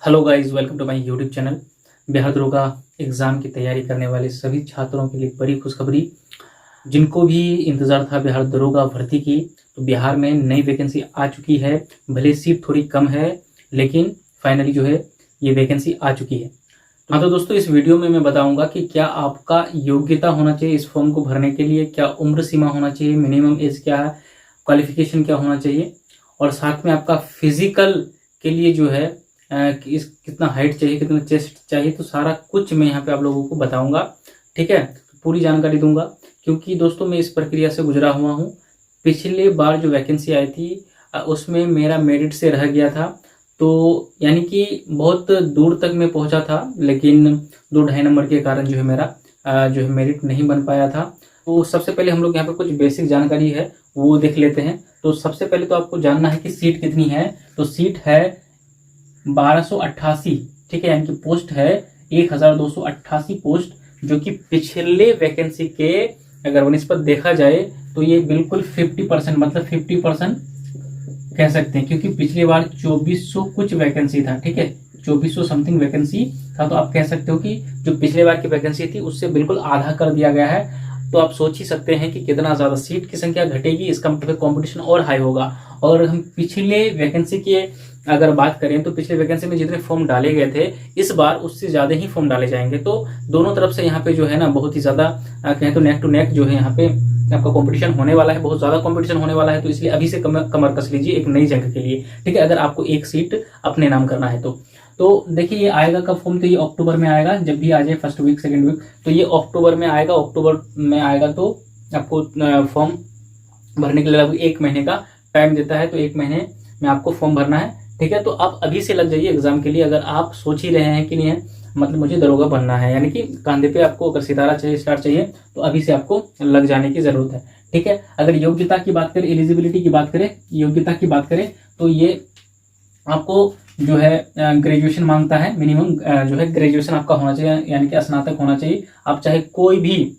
Hello guys, welcome to my YouTube channel. Bihar दरोगा exam की तैयारी करने वाले सभी छात्रों के लिए बड़ी खुशखबरी। जिनको भी इंतज़ार था बिहार दरोगा भर्ती की, तो बिहार में नई वैकेंसी आ चुकी है। भले सीट थोड़ी कम है, लेकिन फाइनली जो है ये वैकेंसी आ चुकी है। हाँ तो दोस्तों, इस वीडियो में मैं बताऊंगा कि क्या आपका योग्यता होना चाहिए इस फॉर्म को भरने के लिए, क्या उम्र सीमा होना चाहिए, मिनिमम एज क्या है, क्वालिफिकेशन क्या होना चाहिए, और साथ में आपका फिजिकल के लिए जो है कि इस कितना हाइट चाहिए, कितना चेस्ट चाहिए, तो सारा कुछ मैं यहाँ पे आप लोगों को बताऊंगा। ठीक है, पूरी जानकारी दूंगा, क्योंकि दोस्तों मैं इस प्रक्रिया से गुजरा हुआ हूँ। पिछले बार जो वैकेंसी आई थी उसमें मेरा मेरिट से रह गया था, तो यानी कि बहुत दूर तक मैं पहुंचा था, लेकिन 2-2.5 नंबर के कारण जो है मेरा जो है मेरिट नहीं बन पाया था। तो सबसे पहले हम लोग यहाँ पे कुछ बेसिक जानकारी है वो देख लेते हैं। तो सबसे पहले तो आपको जानना है कि सीट कितनी है। तो सीट है 1288। ठीक है, यानी कि पोस्ट है 1288 पोस्ट, जो कि पिछले वैकेंसी के अगर वनिस्पत देखा जाए तो ये बिल्कुल 50% मतलब 50% कह सकते हैं, क्योंकि पिछली बार 2400 कुछ वैकेंसी था। ठीक है, 2400 समथिंग वैकेंसी था, तो आप कह सकते हो कि जो पिछले बार की वैकेंसी थी उससे बिल्कुल आधा कर दिया गया है। तो आप सोच ही सकते हैं कि कितना ज्यादा सीट की संख्या घटेगी, इसका मतलब कंपटीशन और हाई होगा। और हम पिछले वैकेंसी की अगर बात करें तो पिछले वैकेंसी में जितने फॉर्म डाले गए थे, इस बार उससे ज्यादा ही फॉर्म डाले जाएंगे। तो दोनों तरफ से यहाँ पे जो है ना बहुत ही ज्यादा कहें तो नेक टू नेक जो है यहाँ पे आपका कंपटीशन होने वाला है, बहुत ज्यादा कंपटीशन होने वाला है। तो इसलिए अभी से कमर कस लीजिए एक नई जंग के लिए। ठीक है, अगर आपको एक सीट अपने नाम करना है तो देखिए ये आएगा कब फॉर्म, तो ये अक्टूबर में आएगा, जब भी आ जाए फर्स्ट वीक सेकंड वीक। तो ये अक्टूबर में आएगा। अक्टूबर में आएगा तो आपको फॉर्म भरने के लिए लगभग 1 महीने का टाइम देता है, तो 1 महीने में आपको फॉर्म भरना है। ठीक है, तो आप अभी से लग जाइए एग्जाम के लिए। अगर आप सोच ही रहे हैं कि नहीं है मतलब मुझे दरोगा बनना है, यानी कि कांधे पे आपको अगर सितारा चाहिए, स्टार चाहिए, तो अभी से आपको लग जाने की जरूरत है। ठीक है, अगर योग्यता की बात करें, एलिजिबिलिटी की बात करें, योग्यता की बात करें, तो ये आपको जो है ग्रेजुएशन मांगता है। मिनिमम जो है ग्रेजुएशन आपका होना चाहिए, यानी कि स्नातक होना चाहिए। आप चाहे कोई भी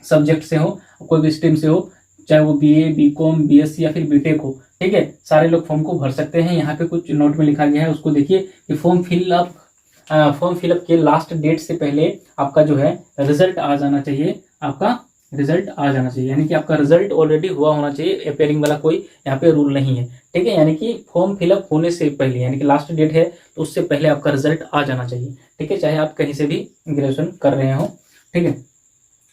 सब्जेक्ट से हो, कोई भी स्ट्रीम से हो, चाहे वो बीए, बीकॉम, बीएससी या फिर बीटेक हो। ठीक है, सारे लोग फॉर्म को भर सकते हैं। यहाँ पे कुछ नोट में लिखा गया है, उसको देखिए कि फॉर्म फिलअप के लास्ट डेट से पहले आपका जो है रिजल्ट आ जाना चाहिए। आपका रिजल्ट आ जाना चाहिए, यानी कि आपका रिजल्ट ऑलरेडी हुआ होना चाहिए। अपेयरिंग वाला कोई यहाँ पे रूल नहीं है। ठीक है, यानी कि फॉर्म फिलअप होने से पहले, यानी कि लास्ट डेट है तो उससे पहले आपका रिजल्ट आ जाना चाहिए। ठीक है, चाहे आप कहीं से भी ग्रेजुएशन कर रहे हो। ठीक है,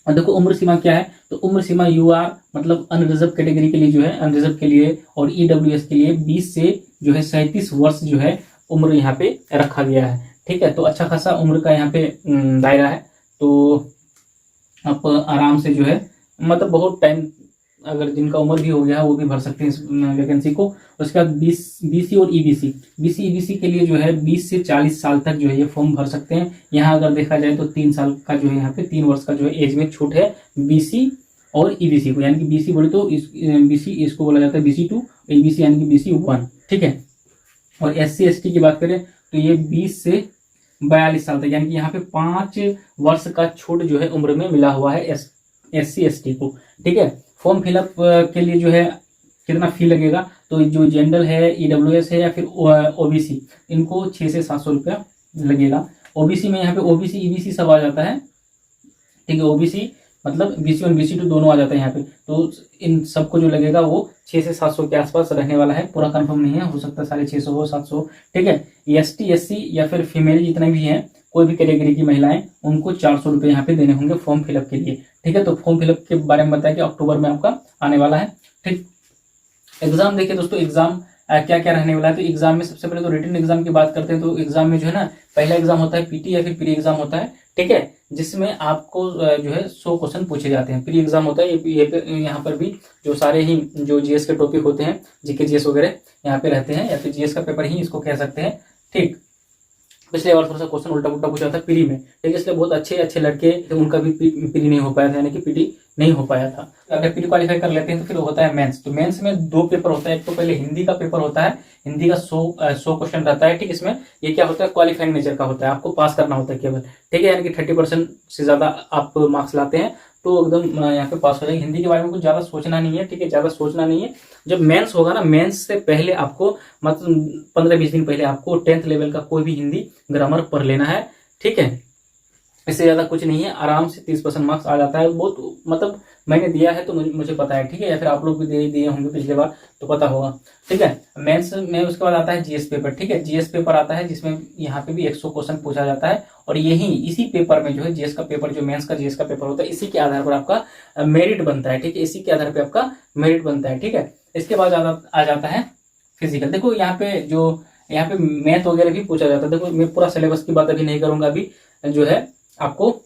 और देखो उम्र सीमा क्या है। तो उम्र सीमा यूआर मतलब अनरिजर्व कैटेगरी के लिए जो है, अनरिजर्व के लिए और ईडब्ल्यूएस के लिए 20 से जो है 37 वर्ष जो है उम्र यहाँ पे रखा गया है। ठीक है, तो अच्छा खासा उम्र का यहाँ पे दायरा है। तो आप आराम से जो है मतलब बहुत टाइम, अगर जिनका उम्र भी हो गया है वो भी भर सकते हैं इस वैकेंसी को। उसके बाद बीसी और ईबीसी, बीसी ईबीसी के लिए जो है 20 से 40 साल तक जो है ये फॉर्म भर सकते हैं। यहाँ अगर देखा जाए तो 3 साल का जो है यहाँ पे 3 वर्ष का जो है एज में छूट है बीसी और ईबीसी को। यानी कि बीसी बोले तो बीसी इसको बोला जाता है BC2, ईबीसी यानी कि BC1। ठीक है, और SC ST की बात करें तो ये 20 से 42 साल तक, यानी कि यहाँ पे 5 वर्ष का छूट जो है उम्र में मिला हुआ है SC ST को। ठीक है, फॉर्म फिलअप के लिए जो है कितना फी लगेगा, तो जो जनरल है, ईडब्ल्यूएस है या फिर ओबीसी, इनको 600 से 700 रुपया लगेगा। ओबीसी में यहाँ पे ओबीसी ईबीसी सब आ जाता है। ठीक है, ओबीसी मतलब BC1 BC2 दोनों आ जाता है यहाँ पे। तो इन सबको जो लगेगा वो 600 से 700 के आसपास रहने वाला है। पूरा कंफर्म नहीं है, हो सकता है 650 हो, 700। ठीक है, ST SC या फिर फीमेल जितने भी हैं, कोई भी कैटेगरी की महिलाएं, उनको 400 रुपये यहाँ पे देने होंगे फॉर्म फिलअप के लिए। ठीक है, तो फॉर्म फिलअप के बारे में बताया कि अक्टूबर में आपका आने वाला है। ठीक, एग्जाम देखिए दोस्तों, एग्जाम क्या क्या रहने वाला है। तो एग्जाम में सबसे पहले तो रिटन एग्जाम की बात करते हैं। तो एग्जाम में जो है ना पहला एग्जाम होता है पीटी या फिर प्री एग्जाम होता है। ठीक है, जिसमें आपको जो है 100 क्वेश्चन पूछे जाते हैं। प्री एग्जाम होता है यहाँ पर भी जो सारे ही जो जीएस के टॉपिक होते हैं, जीके जीएस वगैरह यहाँ पे रहते हैं, या फिर जीएस का पेपर ही इसको कह सकते हैं। ठीक, पिछले बार थोड़ा सा क्वेश्चन उल्टा पुल्टा पूछा था प्री में। ठीक है, इसलिए बहुत अच्छे अच्छे लड़के उनका भी प्री नहीं हो पाया था, यानी कि पीटी नहीं हो पाया था। अगर प्री क्वालिफाई कर लेते हैं तो फिर होता है मेंस। तो मेंस में 2 पेपर होता है, एक तो पहले हिंदी का पेपर होता है, हिंदी का 100 क्वेश्चन रहता है, ठीक। इसमें ये क्या होता है, क्वालिफाइंग नेचर का होता है, आपको पास करना होता है केवल, ठीक है, यानी कि 30% से ज्यादा आप मार्क्स लाते हैं तो एकदम यहाँ पे पास हो जाएगी। हिंदी के बारे में कुछ ज्यादा सोचना नहीं है, ठीक है, ज्यादा सोचना नहीं है। जब मेंस होगा ना, मेंस से पहले आपको मतलब 15-20 दिन पहले आपको 10th लेवल का कोई भी हिंदी ग्रामर पढ़ लेना है, ठीक है। इससे ज्यादा कुछ नहीं है, आराम से 30% मार्क्स आ जाता है। बहुत मतलब मैंने दिया है तो मुझे पता है, ठीक है, या फिर आप लोग भी दिए होंगे पिछले बार तो पता होगा, ठीक है। मेंस में उसके बाद आता है जीएस पेपर, ठीक है, जीएस पेपर आता है जिसमें यहाँ पे भी 100 क्वेश्चन पूछा जाता है और यही इसी पेपर में जो है जीएस का पेपर, जो मेंस का जीएस का पेपर होता है, इसी के आधार पर आपका मेरिट बनता है, ठीक है, इसी के आधार पर आपका मेरिट बनता है, ठीक है। इसके बाद आ जाता है फिजिकल। देखो यहाँ पे मैथ वगैरह भी पूछा जाता है। देखो मैं पूरा सिलेबस की बात अभी नहीं करूंगा, अभी जो है आपको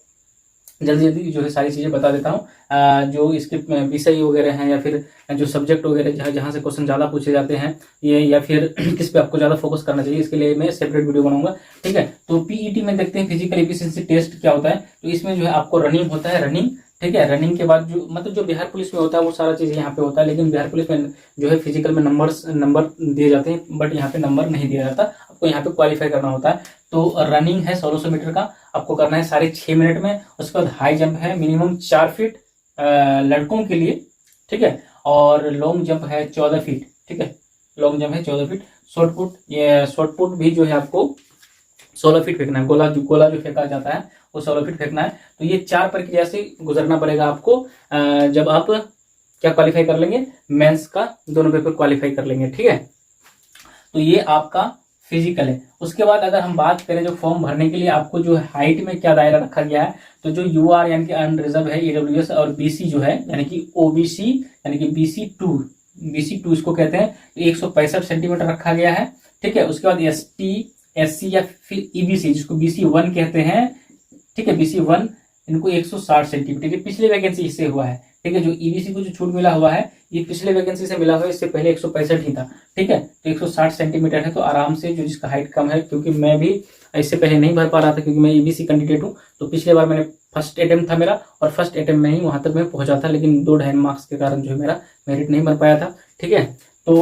जल्दी जल्दी जो है सारी चीजें बता देता हूँ। जो इसके विषय वगैरह हैं या फिर जो सब्जेक्ट वगैरह जहाँ से क्वेश्चन ज्यादा पूछे जाते हैं ये, या फिर किस पे आपको ज्यादा फोकस करना चाहिए, इसके लिए मैं सेपरेट वीडियो बनाऊंगा, ठीक है। तो पीईटी में देखते हैं फिजिकल एफिशिएंसी टेस्ट क्या होता है। तो इसमें जो है आपको रनिंग होता है, रनिंग, ठीक है। रनिंग के बाद जो मतलब जो बिहार पुलिस में होता है वो सारा चीज यहाँ पे होता है, लेकिन बिहार पुलिस में जो है फिजिकल में नंबर दिए जाते हैं, बट यहाँ पे नंबर नहीं दिया जाता, आपको यहाँ पे क्वालिफाई करना होता है। तो रनिंग है 1600 मीटर का, आपको करना है 6.5 मिनट में। उसके बाद हाई जंप है मिनिमम 4 फीट लड़कों के लिए, ठीक है, और लॉन्ग जंप है 14 फीट, ठीक है, लॉन्ग जंप है 14 फीट। शॉर्ट पुट भी जो है आपको 16 फीट फेंकना है, गोला जो फेंका जाता है वो 16 फीट फेंकना है। तो ये 4 प्रक्रिया से गुजरना पड़ेगा आपको जब आप क्या क्वालिफाई कर लेंगे, मेंस का दोनों पेपर क्वालिफाई कर लेंगे, ठीक है। तो ये आपका फिजिकल है। उसके बाद अगर हम बात करें जो फॉर्म भरने के लिए आपको जो हाइट में क्या दायरा रखा गया है, तो जो यूआर यानी कि अनरिजर्व है, ईडब्ल्यूएस और बीसी जो है यानी कि ओबीसी यानी कि बीसी टू इसको कहते हैं, तो 165 सेंटीमीटर रखा गया है, ठीक है। उसके बाद एसटी, एससी या फिर ईबीसी जिसको बीसी 1 कहते हैं, ठीक है, बीसी 1 इनको 160 सेंटीमीटर, पिछले वैकेंसी इससे हुआ है, ठीक है। जो ईबीसी को जो छूट मिला हुआ है ये पिछले वैकेंसी से मिला हुआ है, इससे पहले 165 ही था, ठीक है। तो 160 सेंटीमीटर है, तो आराम से जो जिसका हाइट कम है, क्योंकि मैं भी इससे पहले नहीं भर पा रहा था क्योंकि मैं ईबीसी कैंडिडेट हूँ, तो पिछले बार मैंने फर्स्ट अटेम्प्ट था मेरा और फर्स्ट अटेम्प्ट में ही वहां तक मैं पहुंचा था, लेकिन 2-2.5 मार्क्स के कारण जो है मेरा मेरिट नहीं बन पाया था, ठीक है। तो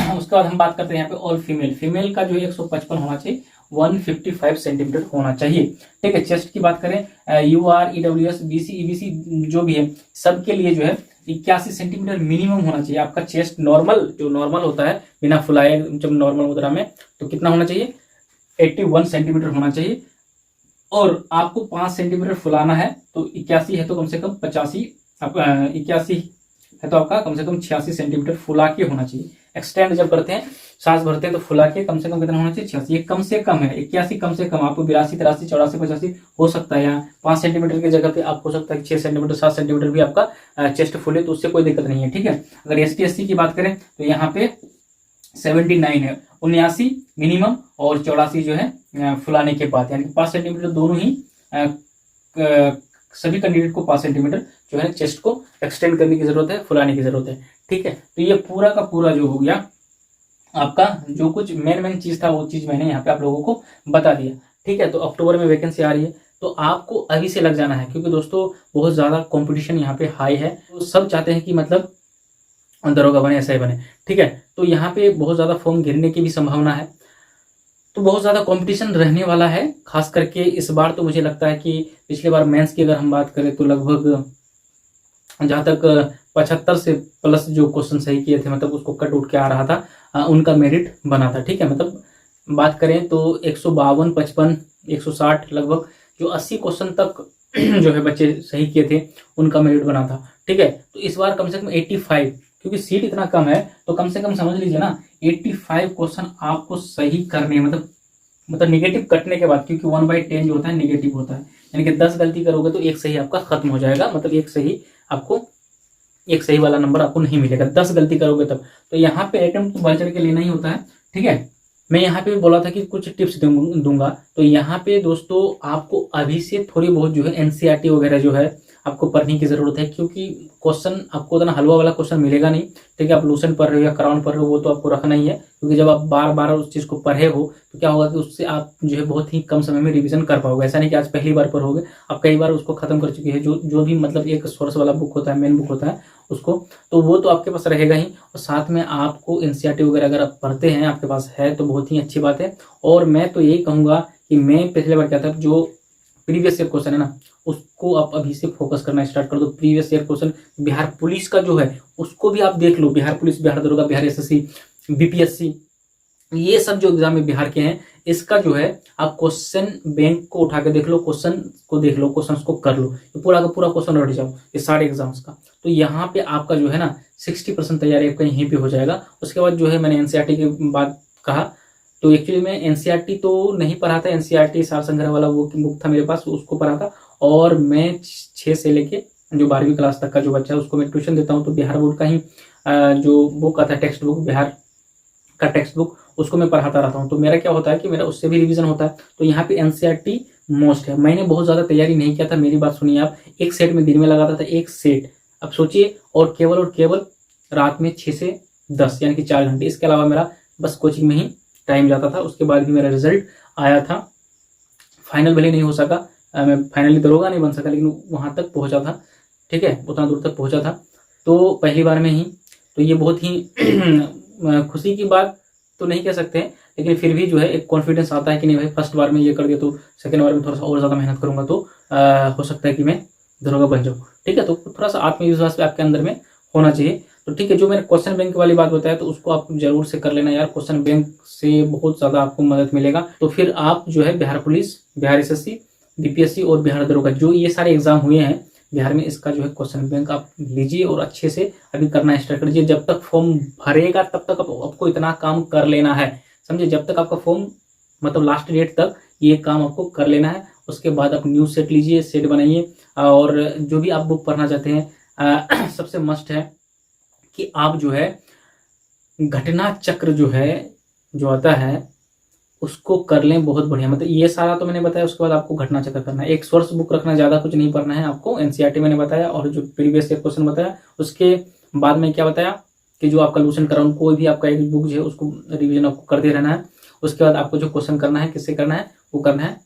उसके बाद हम बात करते हैं यहाँ पे ऑल फीमेल का जो है 155 होना चाहिए, 155 सेंटीमीटर होना चाहिए, ठीक है। चेस्ट की बात करें यूआर, ईडब्ल्यूएस, बीसी, ईबीसी जो भी है सबके लिए जो है 81 सेंटीमीटर मिनिमम होना चाहिए आपका चेस्ट। नॉर्मल जो नॉर्मल होता है बिना फुलाए जब नॉर्मल मुद्रा में, तो कितना होना चाहिए, 81 सेंटीमीटर होना चाहिए। और आपको 5 सेंटीमीटर फुलाना है, तो 81 है तो कम से कम 85, 81 है तो आपका कम से कम 86 सेंटीमीटर फुला के होना चाहिए। एक्सटेंड जब करते हैं, सांस भरते हैं, तो फुला के कम से कम कितना होना चाहिए, 86। ये कम से कम है, 81 कम से कम। आपको 82, 83, 84, 85 हो सकता है, यहाँ 5 सेंटीमीटर की जगह पे आप हो सकता है 6 सेंटीमीटर, 7 सेंटीमीटर भी आपका चेस्ट फुले, तो उससे कोई दिक्कत नहीं है, ठीक है। अगर एसटी एससी की बात करें तो यहाँ पे 79 है, 79 मिनिमम और 84 जो है फुलाने के बाद, यानी 5 सेंटीमीटर दोनों ही सभी कैंडिडेट को 5 सेंटीमीटर जो है चेस्ट को एक्सटेंड करने की जरूरत है, फुलाने की जरूरत है, ठीक है। तो ये पूरा का पूरा जो हो गया आपका, जो कुछ मेन चीज था वो चीज मैंने यहाँ पे आप लोगों को बता दिया, ठीक है। तो अक्टूबर में वैकेंसी आ रही है, तो आपको अभी से लग जाना है, क्योंकि दोस्तों बहुत ज्यादा कंपटीशन यहाँ पे हाई है, तो सब चाहते हैं कि मतलब दरोगा बने, एसआई बने, ठीक है। तो यहाँ पे बहुत ज्यादा फॉर्म गिरने की भी संभावना है, तो बहुत ज्यादा कंपटीशन रहने वाला है, खास करके इस बार। तो मुझे लगता है कि पिछले बार मेंस की अगर हम बात करें तो लगभग जहां तक 75 से प्लस जो क्वेश्चन सही किए थे, मतलब उसको कट उठ के आ रहा था, उनका मेरिट बना था, ठीक है। मतलब बात करें तो 152, 55, 160 लगभग जो 80 क्वेश्चन तक जो है बच्चे सही किए थे उनका मेरिट बना था, ठीक है। तो इस बार कम से कम 85, क्योंकि सीट इतना कम है तो कम से कम समझ लीजिए ना 85 क्वेश्चन आपको सही करने, मतलब निगेटिव कटने के बाद, क्योंकि 1/10 जो होता है निगेटिव होता है, यानी कि 10 गलती करोगे तो एक सही आपका खत्म हो जाएगा, मतलब एक सही वाला नंबर आपको नहीं मिलेगा, 10 गलती करोगे तब। तो यहाँ पे अटेम्प्ट तो बढ़ चढ़ के लेना ही होता है, ठीक है। मैं यहाँ पे बोला था कि कुछ टिप्स दूंगा, तो यहाँ पे दोस्तों आपको अभी से थोड़ी बहुत जो है एनसीईआरटी वगैरह जो है आपको पढ़ने की जरूरत है, क्योंकि क्वेश्चन आपको उतना हलवा वाला क्वेश्चन मिलेगा नहीं। ठीक है, आप लूसेंट पढ़ रहे हो या क्राउन पढ़ रहे हो वो तो आपको रखना ही है, क्योंकि जब आप बार बार उस चीज को पढ़े हो तो क्या होगा कि उससे आप जो है बहुत ही कम समय में रिवीजन कर पाओगे। ऐसा नहीं कि आज पहली बार पढ़ोगे, आप कई बार उसको खत्म कर चुके हैं, जो भी मतलब एक सोर्स वाला बुक होता है, मेन बुक होता है उसको, तो वो तो आपके पास रहेगा ही। और साथ में आपको एनसीईआरटी वगैरह अगर आप पढ़ते हैं, आपके पास है तो बहुत ही अच्छी बात है। और मैं तो यही कहूंगा कि मैं पिछले बार क्या था, जो प्रीवियस ईयर क्वेश्चन है ना उसको आप अभी से फोकस करना स्टार्ट कर दो। Previous year question Bihar police का जो है उसको भी आप देख लो, बिहार पुलिस, बिहार दरोगा, बिहार एसएससी, बीपीएससी, ये सब जो एग्जाम है बिहार के हैं, इसका जो है आप क्वेश्चन बैंक को उठा के देख लो, क्वेश्चन को देख लो, क्वेश्चन को कर लो, तो पूरा का पूरा क्वेश्चन रट जाओ ये सारे एग्जाम्स का। तो यहाँ पे आपका जो है ना 60% तैयारी आपका यहीं पे हो जाएगा। उसके बाद जो है मैंने एनसीईआरटी की बात कहा, तो एक्चुअली मैं एनसीईआरटी तो नहीं पढ़ा था, एनसीईआरटी सार संग्रह वाला वो बुक था मेरे पास, उसको पढ़ा था। और मैं 6 से लेके जो 12वीं क्लास तक का जो बच्चा है उसको मैं ट्यूशन देता हूँ, तो बिहार बोर्ड का ही जो बुक आता है टेक्स्ट बुक, बिहार का टेक्स्ट बुक, उसको मैं पढ़ाता रहता हूँ। तो मेरा क्या होता है कि मेरा उससे भी रिवीजन होता है। तो यहाँ पे एनसीईआरटी मोस्ट है। मैंने बहुत ज्यादा तैयारी नहीं किया था, मेरी बात सुनिए आप, एक सेट में दिन में लगाता था एक सेट, अब सोचिए, और केवल रात में 6 से 10 यानी कि 4 घंटे, इसके अलावा मेरा बस कोचिंग में ही टाइम जाता था। उसके बाद भी मेरा रिजल्ट आया था, फाइनल भले नहीं हो सका, मैं फाइनली दरोगा नहीं बन सका, लेकिन वहां तक पहुंचा था। ठीक है, उतना दूर तक पहुंचा था तो पहली बार में ही, तो ये बहुत ही खुशी की बात तो नहीं कह सकते हैं, लेकिन फिर भी जो है एक कॉन्फिडेंस आता है कि नहीं भाई फर्स्ट बार में ये कर दिया तो सेकंड बार में थोड़ा सा और ज्यादा मेहनत करूंगा तो हो सकता है कि मैं दरोगा बन जाऊँ। ठीक है, तो थोड़ा सा आत्मविश्वास भी आपके अंदर में होना चाहिए। तो ठीक है, जो मैंने क्वेश्चन बैंक वाली बात बताया तो उसको आप जरूर से कर लेना यार, क्वेश्चन बैंक से बहुत ज्यादा आपको मदद मिलेगा। तो फिर आप जो है Bihar police, Bihar SSC, BPSC और बिहार दरोगा, जो ये सारे एग्जाम हुए हैं बिहार में, इसका जो है क्वेश्चन बैंक आप लीजिए और अच्छे से अभी करना स्टार्ट करिए। जब तक फॉर्म भरेगा तब तक आपको इतना काम कर लेना है, समझे, जब तक आपका फॉर्म मतलब लास्ट डेट तक ये काम आपको कर लेना है। उसके बाद आप न्यू सेट लीजिए, सेट बनाइए, और जो भी आप बुक पढ़ना चाहते हैं सबसे मस्ट है कि आप जो है घटना चक्र जो है जो आता है उसको कर लें, बहुत बढ़िया। मतलब ये सारा तो मैंने बताया, उसके बाद आपको घटना चक्र करना है, एक सोर्स बुक रखना, ज्यादा कुछ नहीं पढ़ना है आपको। एनसीईआरटी मैंने बताया और जो प्रीवियस ईयर क्वेश्चन बताया, उसके बाद में क्या बताया कि जो आपका लूसेंट कराउन कोई भी आपका एक बुक जो है उसको रिवीजन आपको करते रहना है। उसके बाद आपको जो क्वेश्चन करना है किससे करना है, वो करना है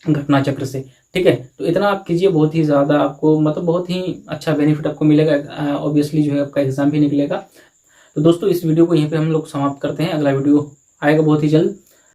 घटना चक्र से। ठीक है, तो इतना आप कीजिए, बहुत ही ज्यादा आपको मतलब बहुत ही अच्छा बेनिफिट आपको मिलेगा, ऑब्वियसली जो है आपका एग्जाम भी निकलेगा। तो दोस्तों इस वीडियो को यहीं पे हम लोग समाप्त करते हैं, अगला वीडियो आएगा बहुत ही जल्द।